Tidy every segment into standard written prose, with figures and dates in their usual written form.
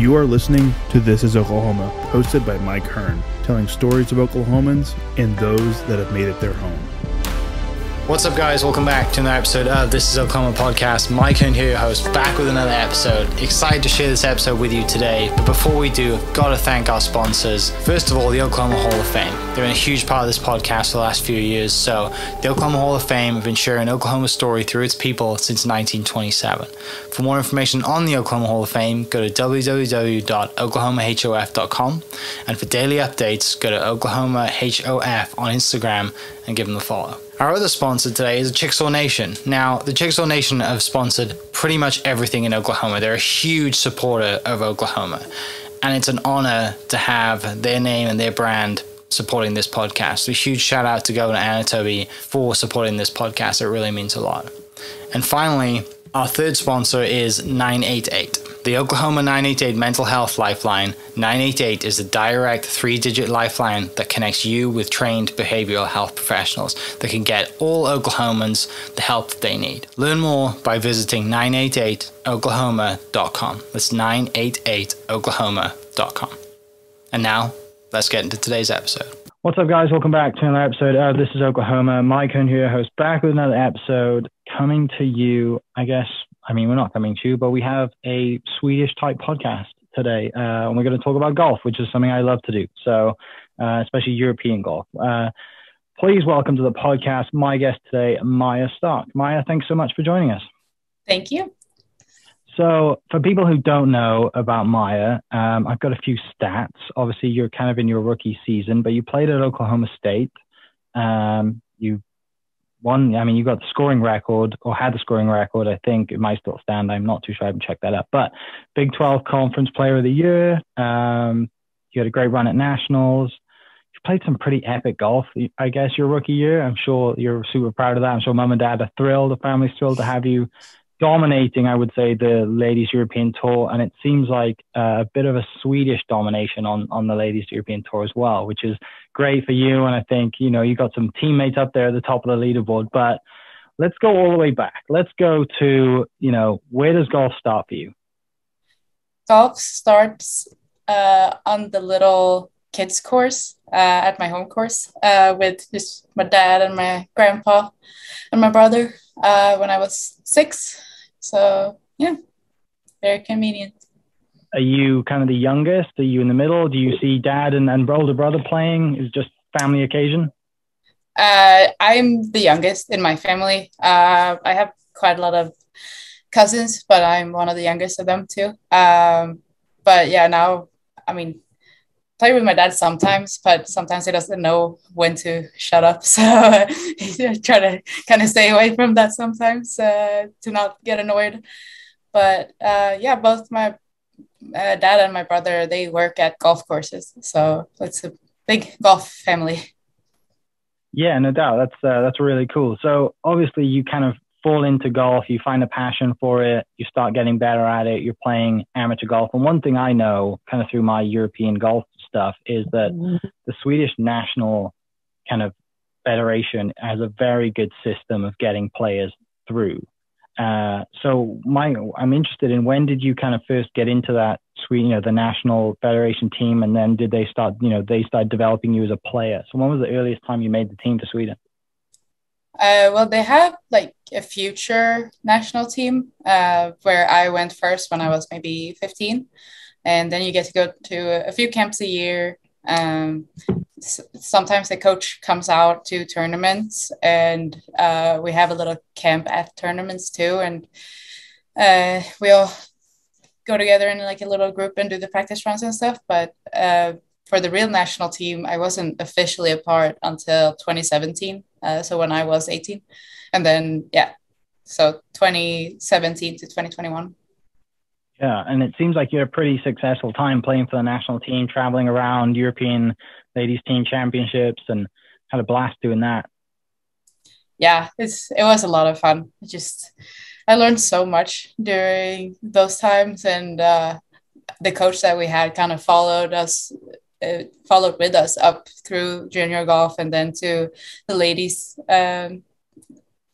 You are listening to This is Oklahoma, hosted by Mike Hearn, telling stories of Oklahomans and those that have made it their home. What's up, guys? Welcome back to another episode of This is Oklahoma podcast. Mike Hearn here, your host, back with another episode. Excited to share this episode with you today. But before we do, I've got to thank our sponsors. First of all, the Oklahoma Hall of Fame. They've been a huge part of this podcast for the last few years. So the Oklahoma Hall of Fame have been sharing Oklahoma's story through its people since 1927. For more information on the Oklahoma Hall of Fame, go to www.oklahomahof.com. And for daily updates, go to oklahomahof on Instagram and give them a follow. Our other sponsor today is the Chickasaw Nation. Now, the Chickasaw Nation have sponsored pretty much everything in Oklahoma. They're a huge supporter of Oklahoma, and it's an honor to have their name and their brand supporting this podcast. So a huge shout out to Governor Anatoby for supporting this podcast. It really means a lot. And finally, our third sponsor is 988. The Oklahoma 988 Mental Health Lifeline. 988 is a direct 3-digit lifeline that connects you with trained behavioral health professionals that can get all Oklahomans the help that they need. Learn more by visiting 988oklahoma.com. That's 988oklahoma.com. And now, let's get into today's episode. What's up, guys? Welcome back to another episode of This is Oklahoma. Mike Hearn here, host, back with another episode coming to you, we're not coming to you, but we have a Swedish type podcast today. And we're going to talk about golf, which is something I love to do. So, especially European golf. Please welcome to the podcast my guest today, Maja Stark. Maja, thanks so much for joining us. Thank you. So for people who don't know about Maja, I've got a few stats. Obviously, you're kind of in your rookie season, but you played at Oklahoma State. You won, you got the scoring record, or had the scoring record. I think it might still stand. I'm not too sure. I haven't checked that up. But Big 12 Conference Player of the Year. You had a great run at Nationals. You played some pretty epic golf, I guess, your rookie year. I'm sure you're super proud of that. I'm sure mom and dad are thrilled. The family's thrilled to have you dominating, I would say, the Ladies European Tour. And it seems like a bit of a Swedish domination on the Ladies European Tour as well, which is great for you. And I think, you got some teammates up there at the top of the leaderboard. But let's go all the way back. Let's go to, where does golf start for you? Golf starts on the little kids course at my home course with just my dad and my grandpa and my brother when I was 6. So, yeah, very convenient. Are you kind of the youngest? Are you in the middle? Do you see dad and older brother playing? Is it just family occasion? I'm the youngest in my family. I have quite a lot of cousins, but I'm one of the youngest of them too. But yeah, now, play with my dad sometimes, but sometimes he doesn't know when to shut up. So I try to kind of stay away from that sometimes to not get annoyed. But both my dad and my brother, they work at golf courses. So it's a big golf family. Yeah, no doubt. That's really cool. So obviously you kind of fall into golf, you find a passion for it, you start getting better at it, you're playing amateur golf. And one thing I know kind of through my European golf stuff is that the Swedish national kind of federation has a very good system of getting players through. So I'm interested in, when did you kind of first get into that the national federation team, and then did they start developing you as a player? So when was the earliest time you made the team to Sweden? Well, they have like a future national team where I went first when I was maybe 15. And then you get to go to a few camps a year. Sometimes the coach comes out to tournaments, and we have a little camp at tournaments too. And we all go together in like a little group and do the practice runs and stuff. But for the real national team, I wasn't officially a part until 2017. So when I was 18. And then, so 2017 to 2021. Yeah, and it seems like you had a pretty successful time playing for the national team, traveling around European ladies team championships, and had a blast doing that. Yeah, it was a lot of fun. I learned so much during those times, and the coach that we had kind of followed with us up through junior golf and then to the ladies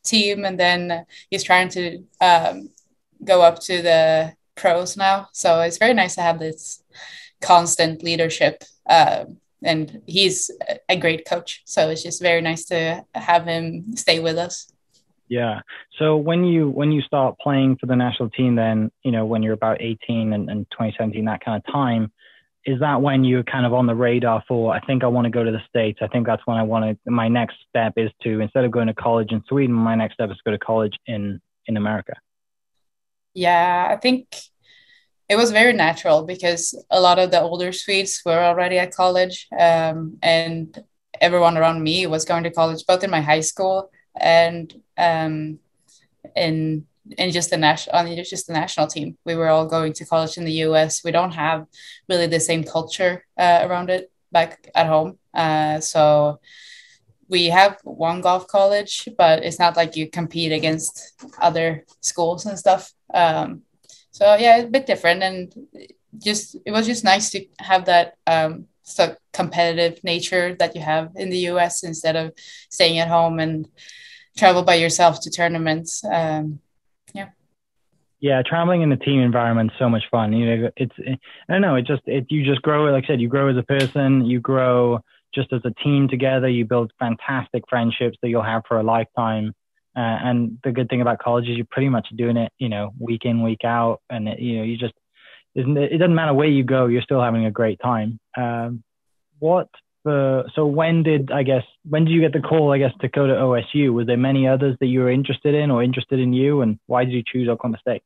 team, and then he's trying to go up to the pros now. So it's very nice to have this constant leadership. And he's a great coach. So it's just very nice to have him stay with us. Yeah. So when you start playing for the national team, then, when you're about 18 and 2017, that kind of time, is that when you're kind of on the radar for, I think I want to go to the States. I think that's when my next step is to, instead of going to college in Sweden, my next step is to go to college in America. Yeah, I think it was very natural because a lot of the older Swedes were already at college, and everyone around me was going to college, both in my high school and in just the national team. We were all going to college in the US. We don't have really the same culture around it back at home. So we have one golf college, but it's not like you compete against other schools and stuff. So yeah, it's a bit different, and it was just nice to have that so competitive nature that you have in the US instead of staying at home and travel by yourself to tournaments. Yeah, traveling in the team environment is so much fun. I don't know, you just grow, like I said, you grow as a person, you grow just as a team together, you build fantastic friendships that you'll have for a lifetime. And the good thing about college is you're pretty much doing it, week in, week out. And, it doesn't matter where you go, you're still having a great time. So when did you get the call, to go to OSU? Was there many others that you were interested in or interested in you? And why did you choose Oklahoma State?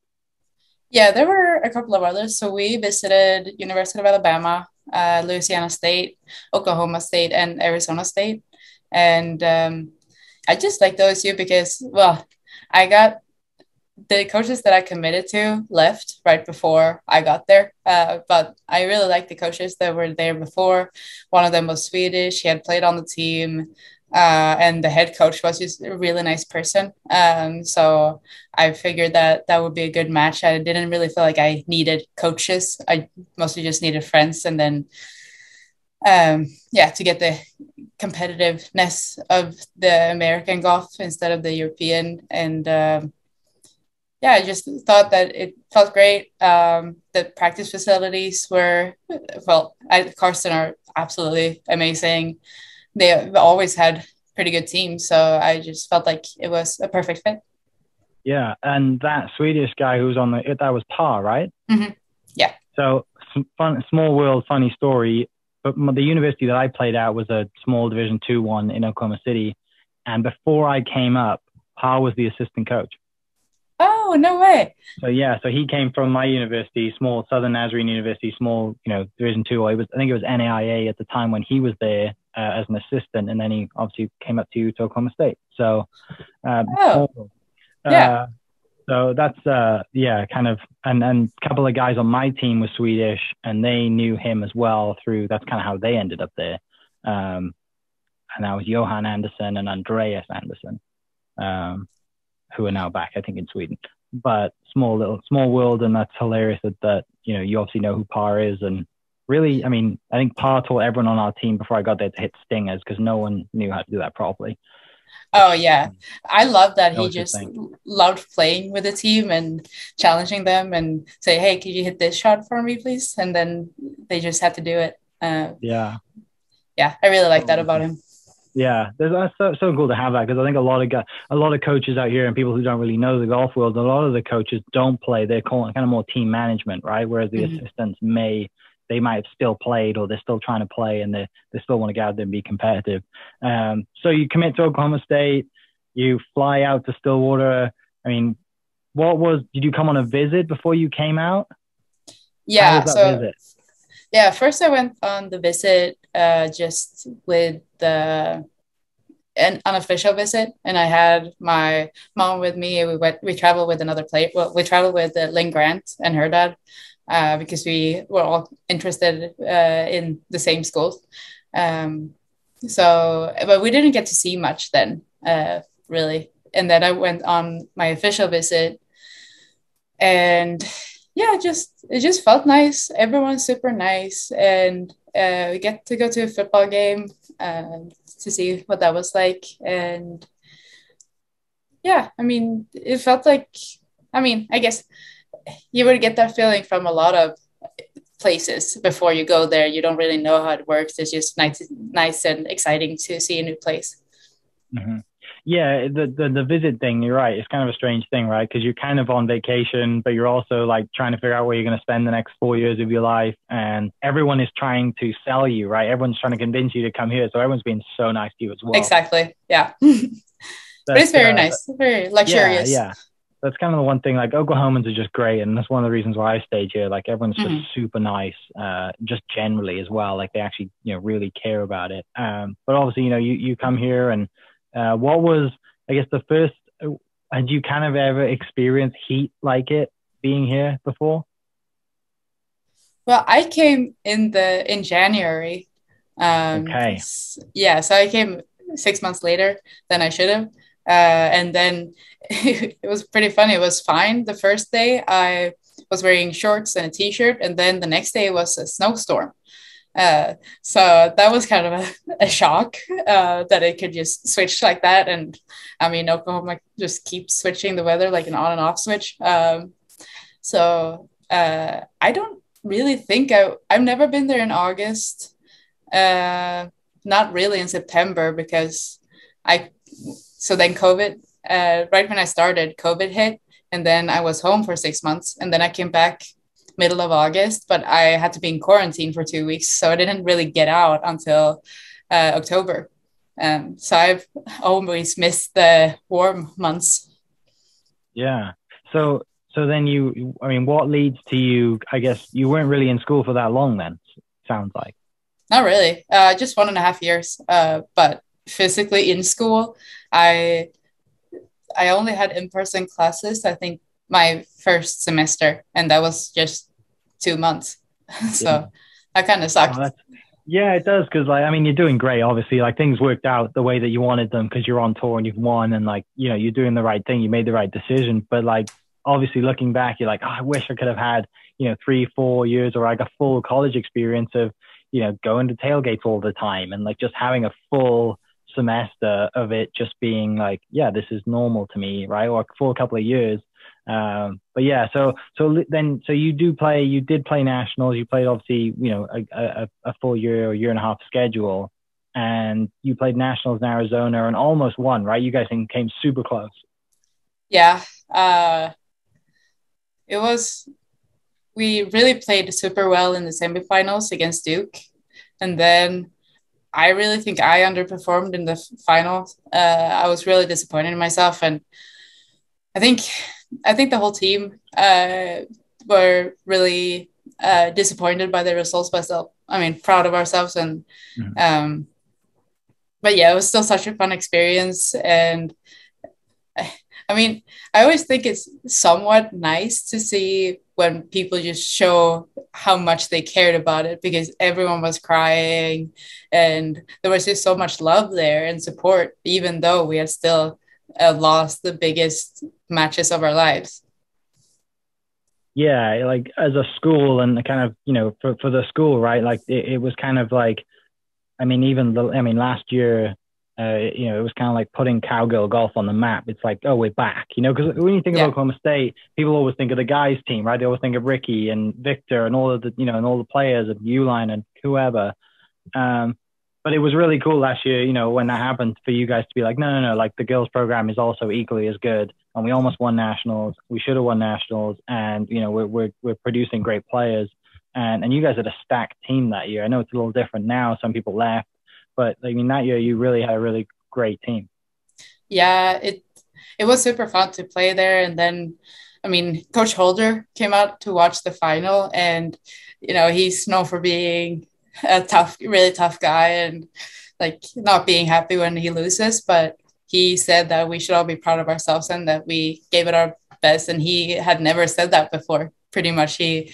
Yeah, there were a couple of others. So we visited University of Alabama, Louisiana State, Oklahoma State, and Arizona State. And I just like OSU because, well, I got the coaches that I committed to left right before I got there. But I really liked the coaches that were there before. One of them was Swedish. He had played on the team. And the head coach was just a really nice person. So I figured that would be a good match. I didn't really feel like I needed coaches. I mostly just needed friends. And then, to get the competitiveness of the American golf instead of the European. And I just thought that it felt great. The practice facilities were, Carson are absolutely amazing. They always had pretty good teams. So I just felt like it was a perfect fit. Yeah. And that Swedish guy who was that was Par, right? Mm-hmm. Yeah. So small world, funny story. But the university that I played at was a small Division II one in Oklahoma City. And before I came up, Par was the assistant coach. Oh, no way. So he came from my university, small Southern Nazarene University, small, Division II. I think it was NAIA at the time when he was there as an assistant, and then he obviously came up to Oklahoma State. So, so that's kind of, and a couple of guys on my team were Swedish, and they knew him as well that's kind of how they ended up there. And that was Johan Anderson and Andreas Anderson. Who are now back, I think, in Sweden. But small world, and that's hilarious that you obviously know who Par is. And really, I think Par taught everyone on our team before I got there to hit stingers because no one knew how to do that properly. Oh, yeah. I love that he just loved playing with the team and challenging them and say, hey, could you hit this shot for me, please? And then they just had to do it. Yeah, I really like that about him. Yeah, that's so cool to have that because I think a lot of coaches out here and people who don't really know the golf world, a lot of the coaches don't play. They're calling kind of more team management, right? Whereas the assistants might have still played or they're still trying to play and they still want to get out there and be competitive. So you commit to Oklahoma State, you fly out to Stillwater. Did you come on a visit before you came out? Yeah, first I went on the visit just with an unofficial visit, and I had my mom with me. We traveled with another player. Well, we traveled with Lynn Grant and her dad because we were all interested in the same schools. But we didn't get to see much then, really. And then I went on my official visit, and it just felt nice. Everyone's super nice, and we get to go to a football game to see what that was like. And it felt like, I guess you would get that feeling from a lot of places before you go there. You don't really know how it works. It's just nice and exciting to see a new place. Mm-hmm. Yeah, the visit thing, you're right. It's kind of a strange thing, right? Because you're kind of on vacation, but you're also like trying to figure out where you're going to spend the next 4 years of your life. And everyone is trying to sell you, right? Everyone's trying to convince you to come here. So everyone's being so nice to you as well. Exactly. Yeah. But it's very nice, very luxurious. Yeah. That's kind of the one thing, like Oklahomans are just great. And that's one of the reasons why I stayed here. Like everyone's just super nice, just generally as well. Like they actually, really care about it. But obviously, you come here and what was, I guess, the first, had you kind of ever experienced heat like it being here before? Well, I came in January. Okay. Yeah, so I came 6 months later than I should have. And then it was pretty funny. It was fine. The first day I was wearing shorts and a t-shirt, and then the next day was a snowstorm. So that was kind of a shock that it could just switch like that. And I mean, Oklahoma just keeps switching the weather like an on and off switch. So I don't really think I've never been there in August. Not really in September because so then COVID, right when I started, COVID hit, and then I was home for 6 months, and then I came back middle of August, but I had to be in quarantine for 2 weeks, so I didn't really get out until October. So I've always missed the warm months. Yeah. So then what leads to you, I guess you weren't really in school for that long then, sounds like. Not really, just 1.5 years, but physically in school, I only had in-person classes, I think my first semester, and that was just 2 months. So that kind of sucked. Yeah, it does. Because you're doing great. Obviously, like things worked out the way that you wanted them because you're on tour and you've won, and you're doing the right thing. You made the right decision. But obviously looking back, you're like, oh, I wish I could have had 3-4 years or like a full college experience of going to tailgates all the time and just having a full semester of it just being like, yeah, this is normal to me, right? Or for a couple of years. But yeah, so you did play nationals. You played obviously, a full year or year and a half schedule, and you played nationals in Arizona and almost won, right? You guys came super close. Yeah. We really played super well in the semifinals against Duke. And then I really think I underperformed in the finals. I was really disappointed in myself. And I think the whole team were really disappointed by the results, but still, proud of ourselves. And but yeah, it was still such a fun experience. And I always think it's somewhat nice to see when people just show how much they cared about it, because everyone was crying and there was just so much love there and support, even though we had still lost the biggest matches of our lives. Yeah, like as a school and kind of, for the school, right? Like it was kind of like, last year, it was kind of like putting Cowgirl golf on the map. It's like, oh, we're back, because when you think of Oklahoma State, people always think of the guys team, right? They always think of Ricky and Victor and all of the, and all the players and Uline and whoever. But it was really cool last year, when that happened, for you guys to be like, no, like the girls program is also equally as good. And we almost won nationals. We should have won nationals. And, we're producing great players. And you guys had a stacked team that year. I know it's a little different now. Some people left. But that year you really had a really great team. Yeah, it was super fun to play there. And then, Coach Holder came out to watch the final, and, he's known for being a really tough guy and not being happy when he loses. But he said that we should all be proud of ourselves and that we gave it our best. And he had never said that before. Pretty much he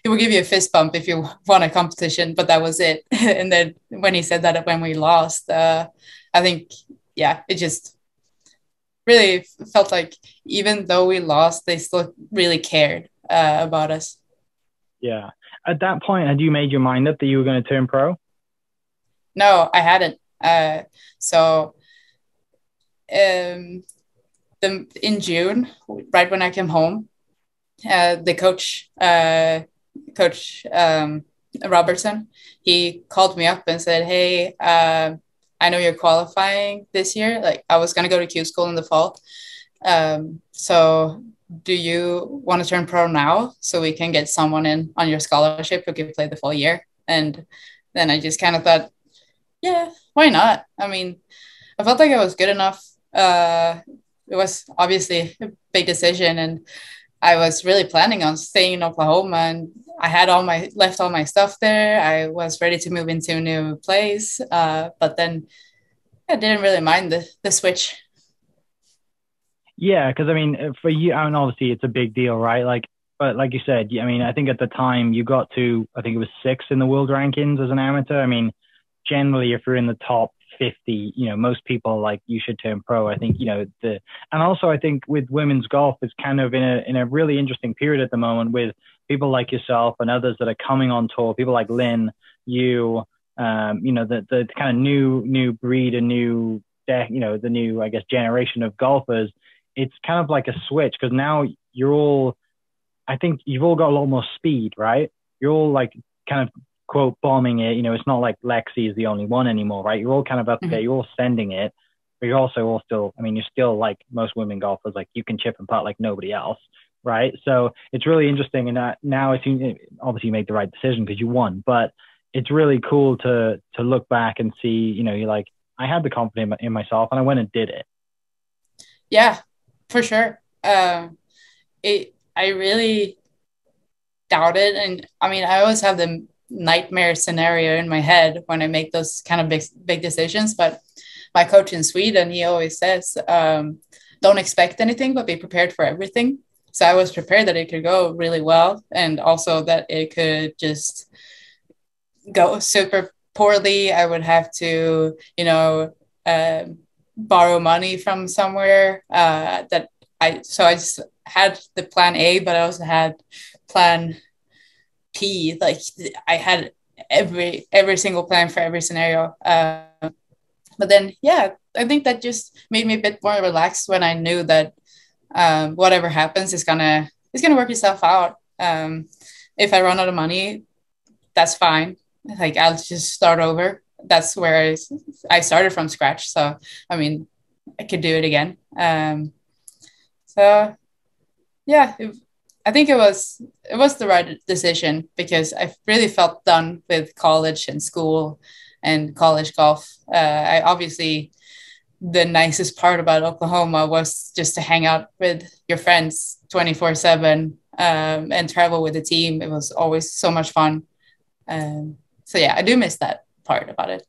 will give you a fist bump if you won a competition, but that was it. And then when he said that when we lost, I think, it just really felt like even though we lost, they still really cared about us. Yeah. At that point, had you made your mind up that you were going to turn pro? No, I hadn't. So in June, right when I came home, the coach Robertson, he called me up and said, "Hey, I know you're qualifying this year. Like, I was gonna go to Q school in the fall. So do you want to turn pro now so we can get someone in on your scholarship who can play the full year?" And then I just kind of thought, yeah, why not? I mean, I felt like I was good enough. It was obviously a big decision, and I was really planning on staying in Oklahoma, and I had left all my stuff there. I was ready to move into a new place, but then I didn't really mind the switch. Yeah, because I mean, for you, I mean, obviously it's a big deal, right? Like, but like you said, I mean, I think at the time you got to, I think it was 6th in the world rankings as an amateur. I mean, generally, if you're in the top 50, most people like you should turn pro. I think, and also I think with women's golf, it's kind of in a really interesting period at the moment with people like yourself and others that are coming on tour, people like Lynn, you, the kind of new breed and the new, I guess, generation of golfers. It's kind of like a switch because now I think you've all got a lot more speed, right? You're all like kind of quote bombing it. It's not like Lexi is the only one anymore, right? You're all kind of up there, you're all sending it, but you're also all still, I mean, you're still like most women golfers, like you can chip and putt like nobody else, right? So it's really interesting. And now it seems obviously you made the right decision because you won, but it's really cool to look back and see, you're like, I had the confidence in myself and I went and did it. Yeah, for sure. I really doubted, and I mean, I always have the nightmare scenario in my head when I make those kind of big decisions. But my coach in Sweden, he always says, don't expect anything, but be prepared for everything. So I was prepared that it could go really well, and also that it could just go super poorly. I would have to, borrow money from somewhere so I just had the plan A, but I also had plan P. Like I had every single plan for every scenario. But then, yeah, I think that just made me a bit more relaxed when I knew that whatever happens is gonna work itself out. If I run out of money, that's fine. Like I'll just start over. That's where I started from scratch. So, I mean, I could do it again. So yeah, I think it was the right decision because I really felt done with college and school and college golf. I obviously, the nicest part about Oklahoma was just to hang out with your friends 24/7 and travel with the team. It was always so much fun. So yeah, I do miss that part about it.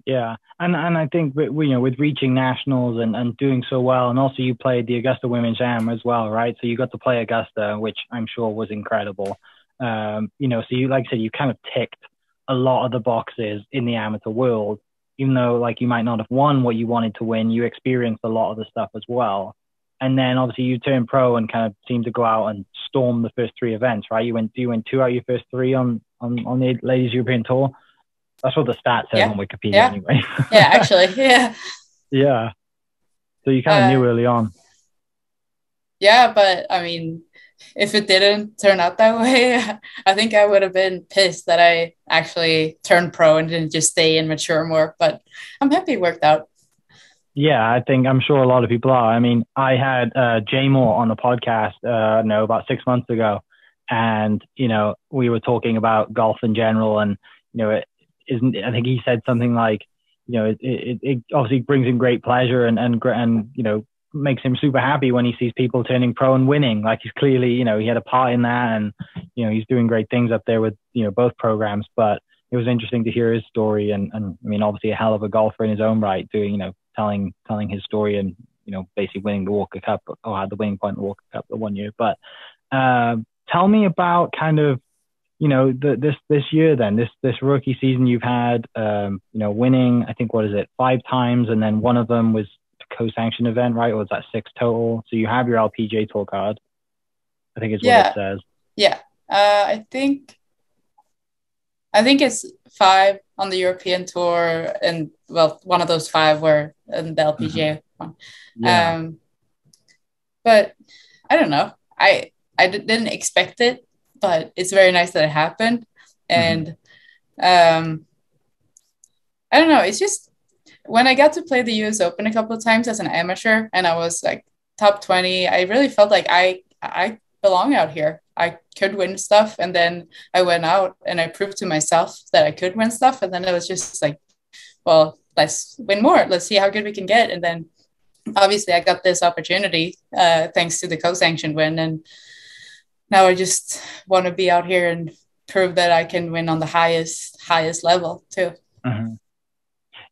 Yeah, and I think with reaching nationals and doing so well, and also you played the Augusta Women's Am as well, right? So you got to play Augusta, which I'm sure was incredible. So you, like I said, you kind of ticked a lot of the boxes in the amateur world, even though like you might not have won what you wanted to win. You experienced a lot of the stuff as well, and then obviously you turned pro and kind of seemed to go out and storm the first 3 events, right? You went 2 out of your first 3 on the Ladies European Tour. That's what the stat says on Wikipedia anyway. Yeah, actually, yeah. Yeah. So you kind of knew early on. Yeah, but I mean, if it didn't turn out that way, I think I would have been pissed that I actually turned pro and didn't just stay and mature more. But I'm happy it worked out. Yeah, I'm sure a lot of people are. I mean, I had Jay Moore on the podcast, about 6 months ago. And, we were talking about golf in general. And, I think he said something like, it obviously brings him great pleasure and makes him super happy when he sees people turning pro and winning. Like he's clearly, he had a part in that and, he's doing great things up there with, both programs. But it was interesting to hear his story and I mean, obviously a hell of a golfer in his own right, doing, telling his story and, basically winning the Walker Cup or had the winning point in the Walker Cup the 1 year. But tell me about kind of, this year then, this rookie season you've had, winning, I think, 5 times, and then one of them was a co-sanctioned event, right? Or was that 6 total? So you have your LPGA Tour card, I think is what it says. Yeah. I think it's 5 on the European Tour, and well, one of those 5 were in the LPGA one. Yeah. But I don't know. didn't expect it, but it's very nice that it happened. And I don't know, it's just when I got to play the US Open a couple of times as an amateur and I was like top 20, I really felt like I belong out here. I could win stuff. And then I went out and I proved to myself that I could win stuff. And then it was just like, well, let's win more. Let's see how good we can get. And then obviously I got this opportunity thanks to the co-sanctioned win. And now I just want to be out here and prove that I can win on the highest level too.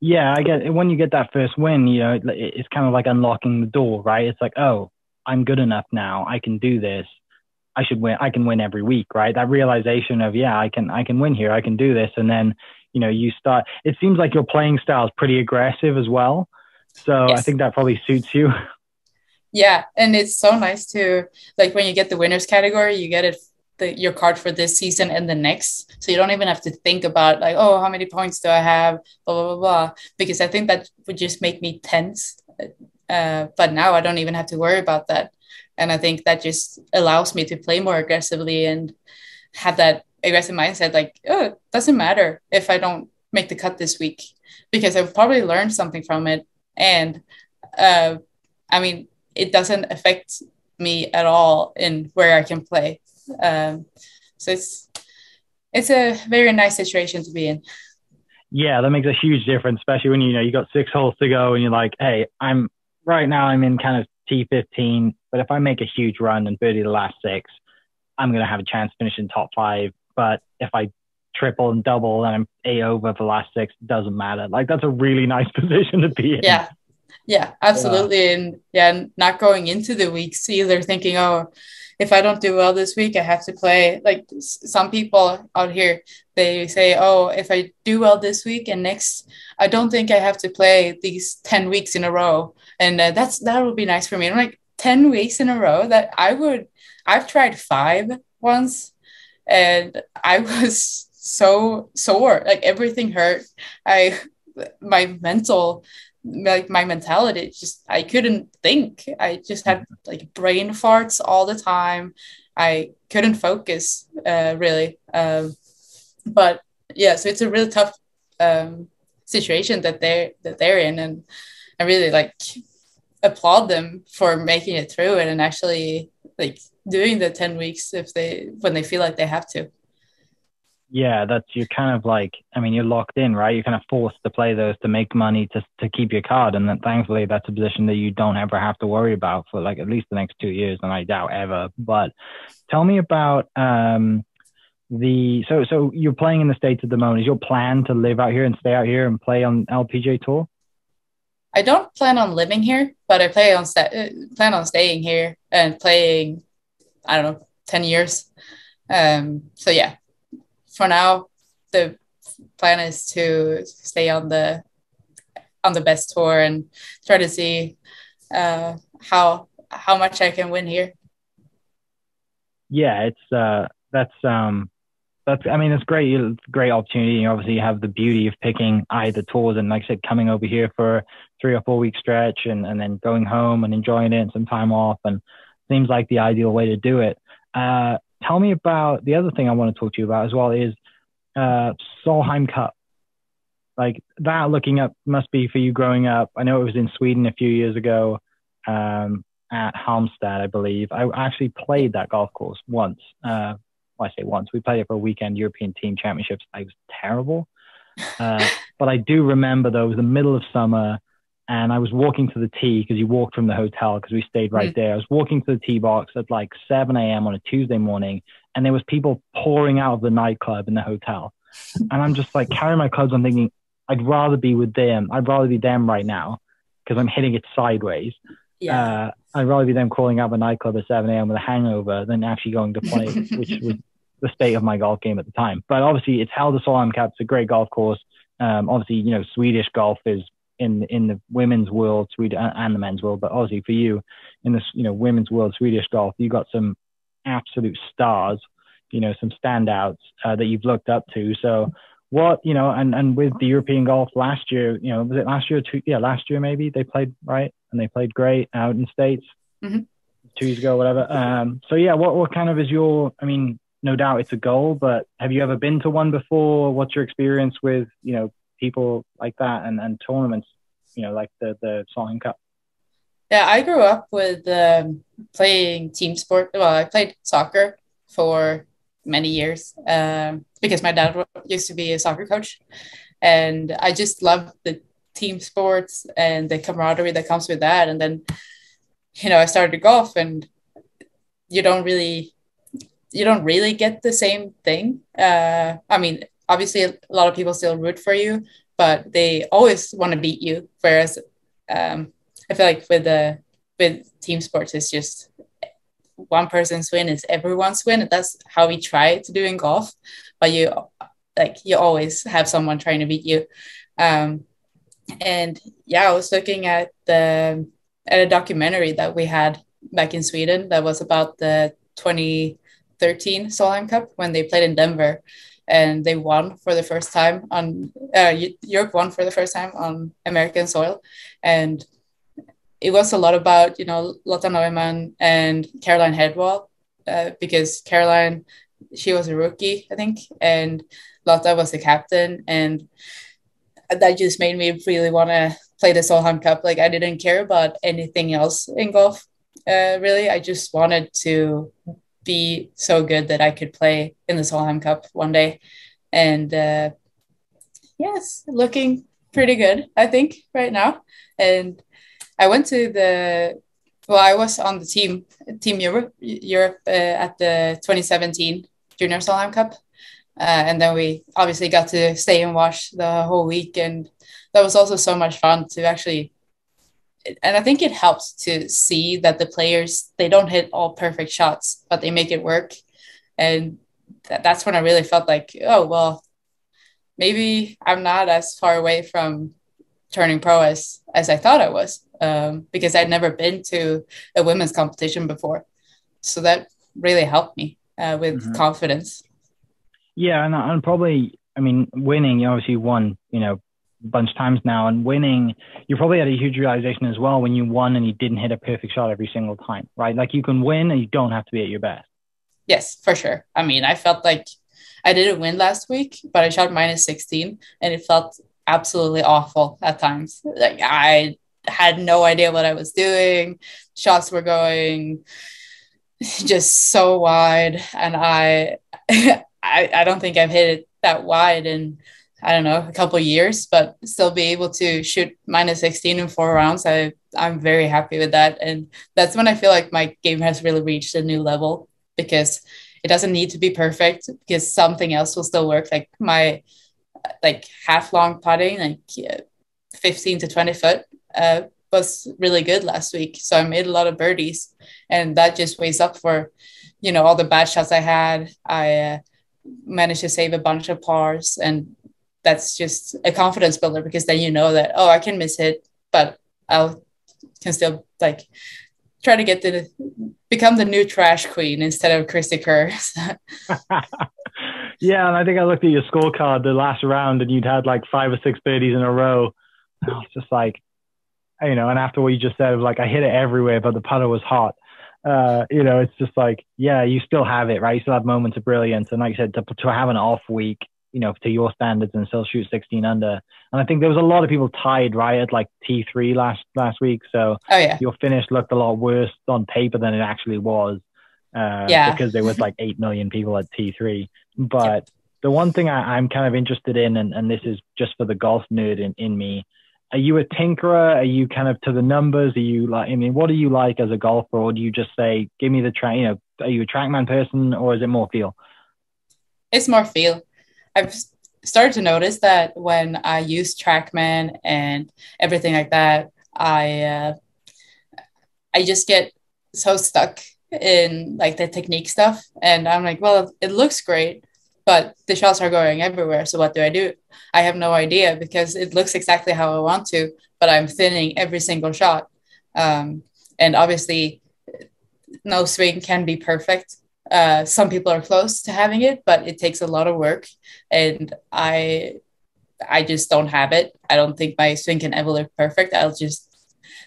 Yeah, I get it. When you get that first win, you know, it's kind of like unlocking the door, right? It's like, oh, I'm good enough now. I can do this. I should win. I can win every week, right? That realization of, yeah, I can win here. I can do this. And then, you know, you start, it seems like your playing style is pretty aggressive as well. So yes. I think that probably suits you. Yeah. And it's so nice to, like, when you get the winners category, you get it, your card for this season and the next. So you don't even have to think about like, oh, how many points do I have? Blah, blah, blah, blah. Because I think that would just make me tense. But now I don't even have to worry about that. And I think that just allows me to play more aggressively and have that aggressive mindset. Like, oh, it doesn't matter if I don't make the cut this week, because I've probably learned something from it. And I mean, it doesn't affect me at all in where I can play. So it's a very nice situation to be in. Yeah, that makes a huge difference, especially when you got 6 holes to go and you're like, hey, I'm in kind of T15, but if I make a huge run and birdie the last 6, I'm going to have a chance to finish in top 5. But if I triple and double and I'm 8 over for the last 6, it doesn't matter. Like, that's a really nice position to be in. Yeah, absolutely. And not going into the weeks either thinking, oh, if I don't do well this week, I have to play. Like some people out here, they say, oh, if I do well this week and next, I don't think I have to play these 10 weeks in a row. And that would be nice for me. I'm like, 10 weeks in a row I've tried 5 once and I was so sore, like everything hurt. My mentality, just, I couldn't think. I just had like brain farts all the time. I couldn't focus really. But yeah, so it's a really tough situation that they're in, and I really like applaud them for making it through it and actually like doing the 10 weeks when they feel like they have to. Yeah, you're kind of like, I mean, you're locked in, right? You're kind of forced to play those to make money to keep your card. And then thankfully that's a position that you don't ever have to worry about for like at least the next 2 years, and I doubt ever. But tell me about so you're playing in the States at the moment. Is your plan to live out here and stay out here and play on LPGA Tour? I don't plan on living here, but I plan on staying here and playing, I don't know, 10 years. So yeah. For now, the plan is to stay on the best tour and try to see how much I can win here. Yeah, that's I mean, it's great. It's a great opportunity. You obviously have the beauty of picking either tours and, like I said, coming over here for a 3 or 4 week stretch and then going home and enjoying it and some time off, and seems like the ideal way to do it. Tell me about the other thing I want to talk to you about as well is Solheim Cup. Like that, looking up must be for you growing up. I know it was in Sweden a few years ago at Halmstad, I believe. I actually played that golf course once. I say once. We played it for a weekend European Team Championships. I was terrible. But I do remember, though, it was the middle of summer and I was walking to the tee because you walked from the hotel because we stayed right there. I was walking to the tee box at like 7 a.m. on a Tuesday morning, and there was people pouring out of the nightclub in the hotel. And I'm just like carrying my clubs. I'm thinking, I'd rather be with them. I'd rather be them right now because I'm hitting it sideways. Yeah. I'd rather be them calling out the nightclub at 7 a.m. with a hangover than actually going to play, which was the state of my golf game at the time. But obviously, it's held the Solheim Cup. It's a great golf course. Obviously, Swedish golf is in the women's world, and the men's world, but obviously for you in this, women's world, Swedish golf, you got some absolute stars, some standouts that you've looked up to. So what, and with the European golf last year, was it last year? Last year maybe they played right and they played great out in the States. Mm-hmm. 2 years ago, whatever. So yeah, what kind of is your? I mean, no doubt it's a goal, but have you ever been to one before? What's your experience with people like that and tournaments? Like the Solheim Cup. Yeah, I grew up with playing team sport. Well, I played soccer for many years because my dad used to be a soccer coach, and I just love the team sports and the camaraderie that comes with that. And then, I started golf, and you don't really get the same thing. I mean, obviously, a lot of people still root for you, but they always want to beat you. Whereas I feel like with team sports, it's just one person's win is everyone's win. And that's how we try to do in golf. But you always have someone trying to beat you. And yeah, I was looking at a documentary that we had back in Sweden that was about the 2013 Solheim Cup when they played in Denver, and they won for the first time on Europe won for the first time on American soil. And it was a lot about, Lotta Neumann and Caroline Hedwall, because Caroline, she was a rookie, I think, and Lotta was the captain. And that just made me really want to play the Solheim Cup. Like, I didn't care about anything else in golf, really. I just wanted to be so good that I could play in the Solheim Cup one day. And yes, looking pretty good, I think, right now. And I went to I was on the Team Europe at the 2017 Junior Solheim Cup. And then we obviously got to stay and watch the whole week. And that was also so much fun to actually, and I think it helps to see that the players, they don't hit all perfect shots, but they make it work. And that's when I really felt like, oh, well, maybe I'm not as far away from turning pro as I thought I was, because I'd never been to a women's competition before. So that really helped me with confidence. Yeah, and probably, I mean, winning, you obviously won, a bunch of times now, and winning, you probably had a huge realization as well when you won and you didn't hit a perfect shot every single time, right? Like, you can win and you don't have to be at your best. Yes, for sure. I mean, I felt like I didn't win last week, but I shot -16 and it felt absolutely awful at times. Like, I had no idea what I was doing. Shots were going just so wide, and I don't think I've hit it that wide in, I don't know, a couple of years, but still be able to shoot -16 in 4 rounds. I'm very happy with that. And that's when I feel like my game has really reached a new level, because it doesn't need to be perfect, because something else will still work. Like my half long putting, 15 to 20 foot, was really good last week. So I made a lot of birdies, and that just weighs up for, all the bad shots I had. I managed to save a bunch of pars, and that's just a confidence builder, because then that, oh, I can miss hit, but can still try to become the new trash queen instead of Christy Kerr. Yeah, and I think I looked at your scorecard the last round, and you'd had 5 or 6 birdies in a row. And I was just like, and after what you just said, I hit it everywhere, but the putter was hot. It's just yeah, you still have it, right? You still have moments of brilliance. And like you said, to have an off week, to your standards, and still shoot 16 under. And I think there was a lot of people tied, right, at T3 last week. So oh, yeah, your finish looked a lot worse on paper than it actually was, because there was 8 million people at T3. But the one thing I'm kind of interested in, and this is just for the golf nerd in me, are you a tinkerer? Are you kind of to the numbers? Are you what do you like as a golfer? Or do you just say, give me the track, are you a TrackMan person, or is it more feel? It's more feel. I've started to notice that when I use TrackMan and everything like that, I just get so stuck in the technique stuff. And I'm like, well, it looks great, but the shots are going everywhere. So what do? I have no idea, because it looks exactly how I want to, but I'm thinning every single shot. And obviously, no swing can be perfect. Some people are close to having it, but it takes a lot of work. And I just don't have it. I don't think my swing can ever look perfect. I'll just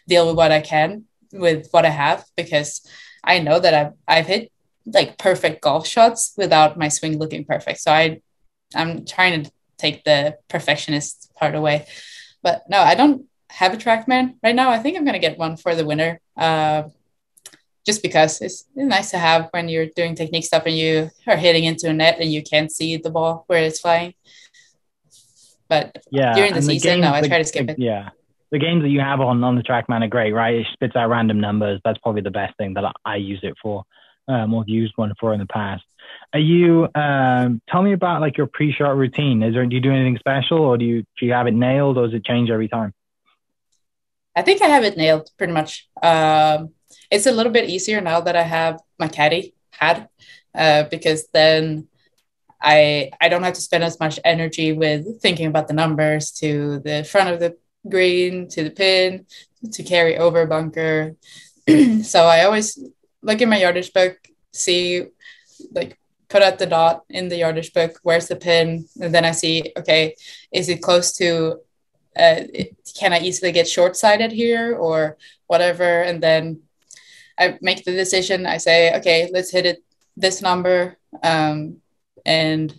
deal with what I can with what I have, because I know that I've hit like perfect golf shots without my swing looking perfect. So I'm trying to take the perfectionist part away. But no, I don't have a TrackMan right now. I think I'm gonna get one for the winter. Just because it's nice to have when you're doing technique stuff and you are hitting into a net and you can't see the ball where it's flying. But during the season, no, I try to skip it. Yeah. The games that you have on the TrackMan are great, right? It spits out random numbers. That's probably the best thing that I use it for, or have used one for in the past. Are you, tell me about like your pre-shot routine. Do you do anything special, or do you have it nailed, or does it change every time? I think I have it nailed pretty much. It's a little bit easier now that I have my caddy had, because then I don't have to spend as much energy with thinking about the numbers to the front of the green, to the pin, to carry over bunker. So I always look in my yardage book, see, like, put out the dot in the yardage book, where's the pin? And then I see, okay, is it close to, can I easily get short-sighted here or whatever? And then I make the decision. I say, okay, let's hit it this number. And then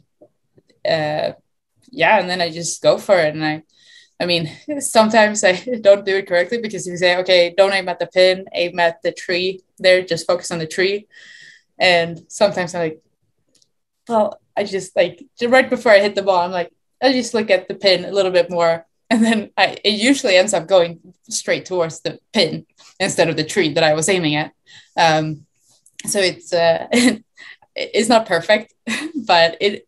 I just go for it. And I mean, sometimes I don't do it correctly because you say, okay, don't aim at the pin, aim at the tree there, just focus on the tree. And sometimes I'm like, well, I just like, right before I hit the ball, I'm like, I just look at the pin a little bit more. And then it usually ends up going straight towards the pin instead of the tree that I was aiming at. So it's it's not perfect, but it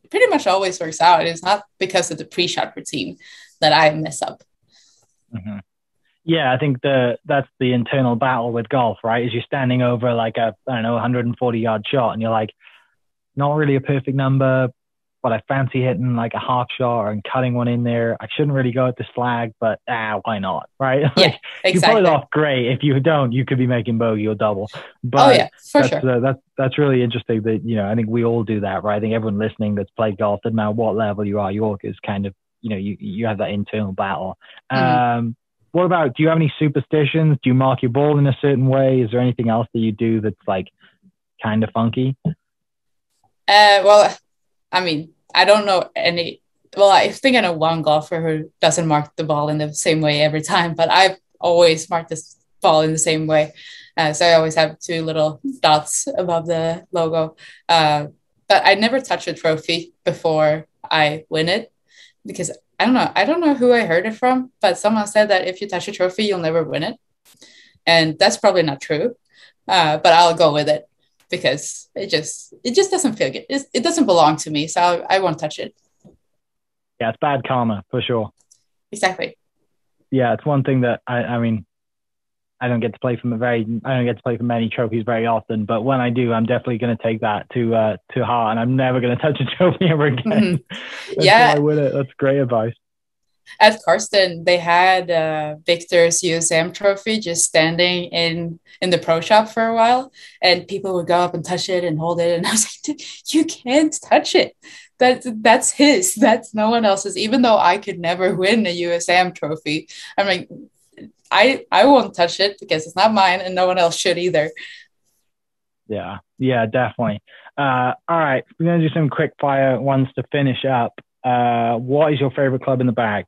pretty much always works out. It's not because of the pre-shot routine that I mess up. Mm-hmm. Yeah, I think that's the internal battle with golf, right? Is you're standing over like a, I don't know, 140-yard shot, and you're like, not really a perfect number, but I fancy hitting like a half shot and cutting one in there. I shouldn't really go at this flag, but why not, right? Yeah, like, exactly. You pull it off, great. If you don't, you could be making bogey or double. But oh yeah, for sure. That's really interesting that, I think we all do that, right? I think everyone listening that's played golf, doesn't matter what level you are, York is kind of, you have that internal battle. Mm-hmm. What about, do you have any superstitions? Do you mark your ball in a certain way? Is there anything else that you do that's like kind of funky? Well, I mean, I don't know any. Well, I think I know one golfer who doesn't mark the ball in the same way every time, but I've always marked this ball in the same way. So I always have two little dots above the logo. But I never touch a trophy before I win it because I don't know. I don't know who I heard it from, but someone said that if you touch a trophy, you'll never win it. And that's probably not true, but I'll go with it because it just doesn't feel good. It doesn't belong to me, so I won't touch it. Yeah, it's bad karma for sure. Exactly. Yeah, it's one thing that I mean, I don't get to play for many trophies very often, but when I do, I'm definitely going to take that to heart, and I'm never going to touch a trophy ever again. Mm-hmm. Yeah, I win it. That's great advice. At Karsten, they had Victor's USAM trophy just standing in the pro shop for a while, and people would go up and touch it and hold it, and I was like, you can't touch it. That's his. That's no one else's. Even though I could never win a USAM trophy, I'm like, I won't touch it because it's not mine, and no one else should either. Yeah, definitely. All right, we're gonna do some quick fire ones to finish up. What is your favorite club in the bag?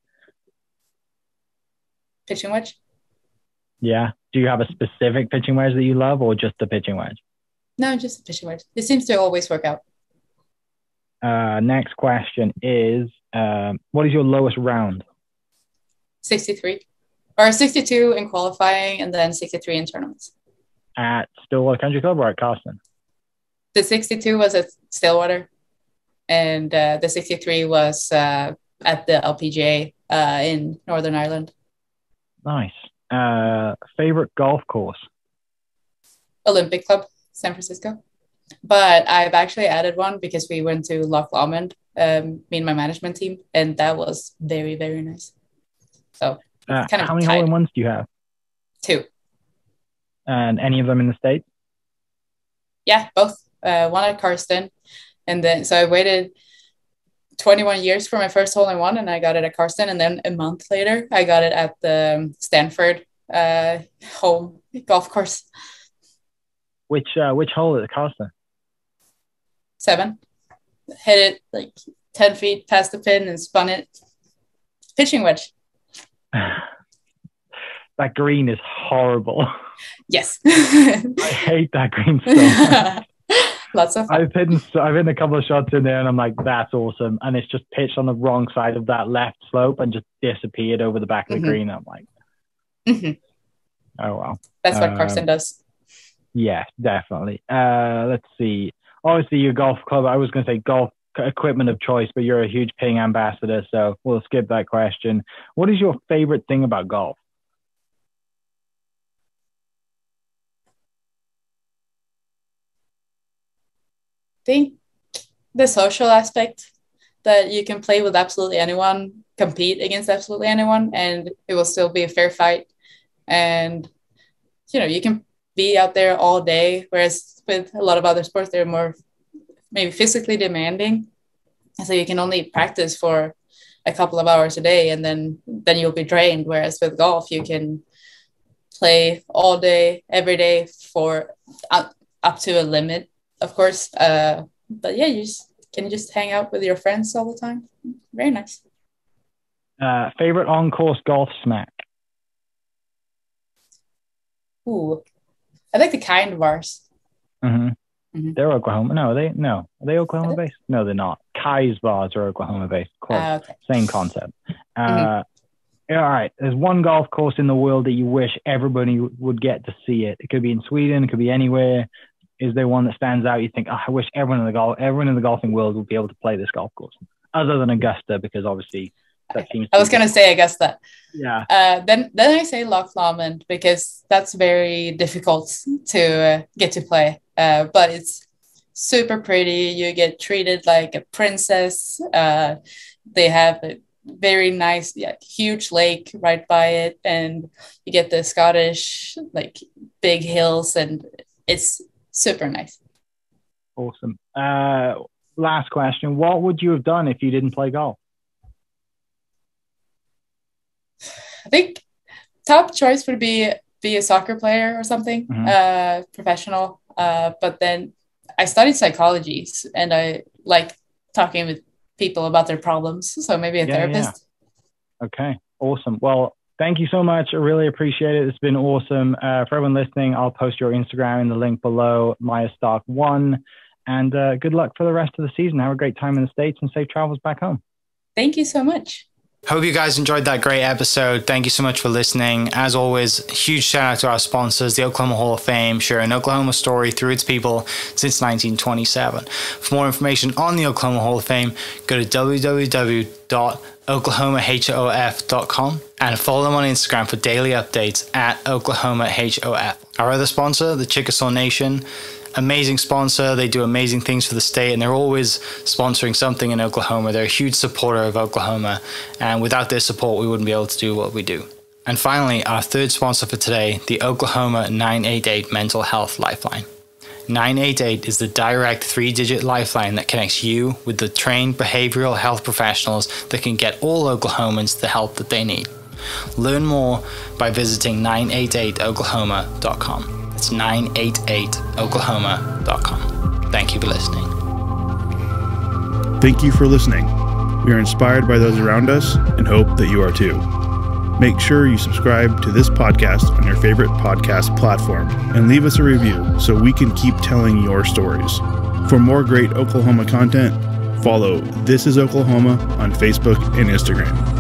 Pitching wedge. Yeah. Do you have a specific pitching wedge that you love, or just the pitching wedge? No, just the pitching wedge. It seems to always work out. Next question is, what is your lowest round? 63. Or 62 in qualifying, and then 63 in tournaments. At Stillwater Country Club or at Carson? The 62 was at Stillwater, and the 63 was at the LPGA in Northern Ireland. Nice. Favorite golf course? Olympic Club, San Francisco. But I've actually added one because we went to Loch Lomond, me and my management team, and that was very, very nice. So kind of how many hole-in-ones do you have? 2. And any of them in the States? Yeah, both. One at Karsten, and then so I waited 21 years for my first hole-in-one, and I got it at Karsten, and then a month later I got it at the Stanford home golf course. Which hole at the Costa? 7. Hit it like 10 feet past the pin and spun it. Pitching wedge. That green is horrible. Yes. I hate that green so much. Lots of fun. I've hit a couple of shots in there and I'm like, that's awesome. And it's just pitched on the wrong side of that left slope and just disappeared over the back of the green. I'm like, oh, well. That's what Carson does. Yeah, definitely. Let's see. Obviously, your golf club, I was going to say golf equipment of choice, but you're a huge Ping ambassador, so we'll skip that question. What is your favorite thing about golf? I think the social aspect, that you can play with absolutely anyone, compete against absolutely anyone, and it will still be a fair fight. And, you can be out there all day, whereas with a lot of other sports, they're more maybe physically demanding. So you can only practice for a couple of hours a day, and then you'll be drained. Whereas with golf, you can play all day, every day for up to a limit, of course. But yeah, you can just hang out with your friends all the time. Very nice. Favorite on-course golf snack? Ooh, I like the kind bars. They're Oklahoma. No, are they Oklahoma based? No, they're not. Kai's bars are Oklahoma based. Close. Okay. Same concept. All right. There's one golf course in the world that you wish everybody would get to see it. It could be in Sweden. It could be anywhere. Is there one that stands out? You think, I wish everyone in the golfing world would be able to play this golf course, other than Augusta, because obviously that seems. I was going to say Augusta. Yeah. Then I say Loch Lomond, because that's very difficult to get to play. But it's super pretty. You get treated like a princess. They have a very nice, huge lake right by it, and you get the Scottish big hills, and it's super nice. Awesome. Last question. What would you have done if you didn't play golf? I think top choice would be a soccer player or something, professional. But then I studied psychology, and I like talking with people about their problems. So maybe a therapist. Yeah. Okay. Awesome. Well, thank you so much. I really appreciate it. It's been awesome. For everyone listening, I'll post your Instagram in the link below, Maja Stock 1. And good luck for the rest of the season. Have a great time in the States and safe travels back home. Thank you so much. Hope you guys enjoyed that great episode. Thank you so much for listening. As always, huge shout out to our sponsors, the Oklahoma Hall of Fame, sharing Oklahoma story through its people since 1927. For more information on the Oklahoma Hall of Fame, go to www.oklahomahof.com and follow them on Instagram for daily updates at oklahomahof. Our other sponsor, the Chickasaw Nation, amazing sponsor. They do amazing things for the state, and they're always sponsoring something in Oklahoma. They're a huge supporter of Oklahoma, and without their support, we wouldn't be able to do what we do. And finally, our third sponsor for today, the Oklahoma 988 Mental Health Lifeline. 988 is the direct 3-digit lifeline that connects you with the trained behavioral health professionals that can get all Oklahomans the help that they need. Learn more by visiting 988oklahoma.com. It's 988oklahoma.com. Thank you for listening. Thank you for listening. We are inspired by those around us and hope that you are too. Make sure you subscribe to this podcast on your favorite podcast platform and leave us a review so we can keep telling your stories. For more great Oklahoma content, follow This Is Oklahoma on Facebook and Instagram.